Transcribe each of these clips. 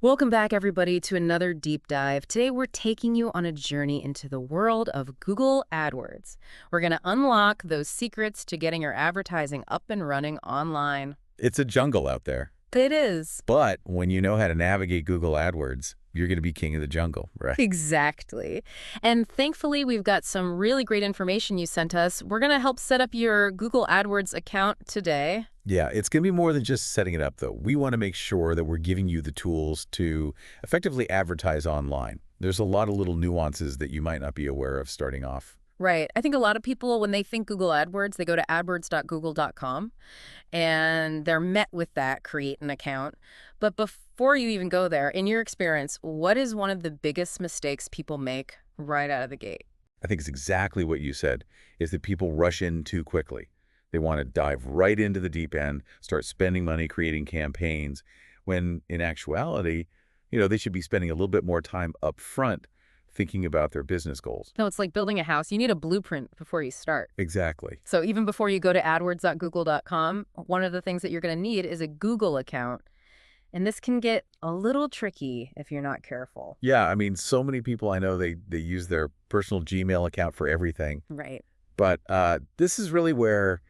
Welcome back, everybody, to another deep dive. Today, we're taking you on a journey into the world of Google AdWords. We're going to unlock those secrets to getting your advertising up and running online. It's a jungle out there. It is. But when you know how to navigate Google AdWords, you're going to be king of the jungle, right? Exactly. And thankfully, we've got some really great information you sent us. We're going to help set up your Google AdWords account today. Yeah, it's going to be more than just setting it up, though. We want to make sure that we're giving you the tools to effectively advertise online. There's a lot of little nuances that you might not be aware of starting off. Right. I think a lot of people, when they think Google AdWords, they go to adwords.google.com and they're met with that, create an account. But before you even go there, in your experience, what is one of the biggest mistakes people make right out of the gate? I think it's exactly what you said, is that people rush in too quickly. They want to dive right into the deep end, start spending money, creating campaigns, when in actuality, they should be spending a little bit more time up front thinking about their business goals. No, it's like building a house. You need a blueprint before you start. Exactly. So even before you go to adwords.google.com, one of the things that you're going to need is a Google account. And this can get a little tricky if you're not careful. Yeah, I mean, so many people I know, they use their personal Gmail account for everything. Right. But this is really where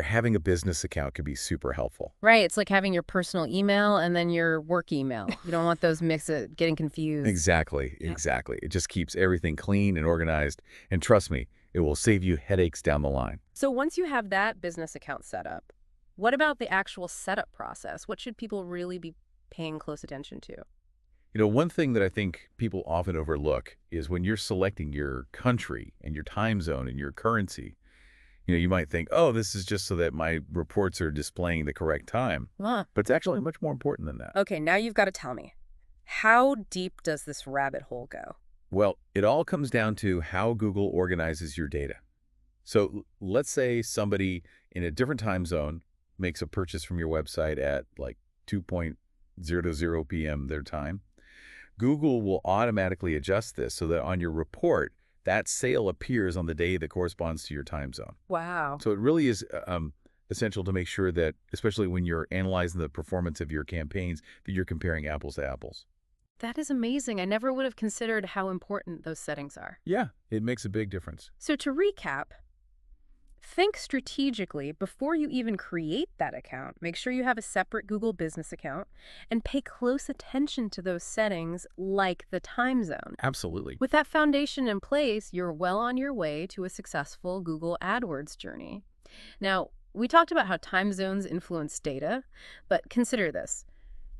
having a business account could be super helpful. Right. It's like having your personal email and then your work email. You don't want those getting confused. Exactly. Yep. Exactly. It just keeps everything clean and organized. And trust me, it will save you headaches down the line. So once you have that business account set up, what about the actual setup process? What should people really be paying close attention to? One thing that I think people often overlook is when you're selecting your country and your time zone and your currency. You might think, oh, this is just so that my reports are displaying the correct time. Huh. But it's actually much more important than that. Okay, now you've got to tell me, how deep does this rabbit hole go? Well, it all comes down to how Google organizes your data. So let's say somebody in a different time zone makes a purchase from your website at like 2:00 p.m. their time. Google will automatically adjust this so that on your report, that sale appears on the day that corresponds to your time zone. Wow. So it really is essential to make sure that, especially when you're analyzing the performance of your campaigns, that you're comparing apples to apples. That is amazing. I never would have considered how important those settings are. Yeah, it makes a big difference. So to recap, think strategically before you even create that account. Make sure you have a separate Google business account and pay close attention to those settings like the time zone. Absolutely. With that foundation in place, you're well on your way to a successful Google AdWords journey. Now, we talked about how time zones influence data, but consider this.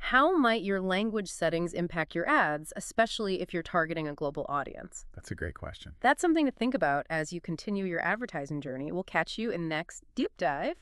How might your language settings impact your ads, especially if you're targeting a global audience? That's a great question. That's something to think about as you continue your advertising journey. We'll catch you in the next deep dive.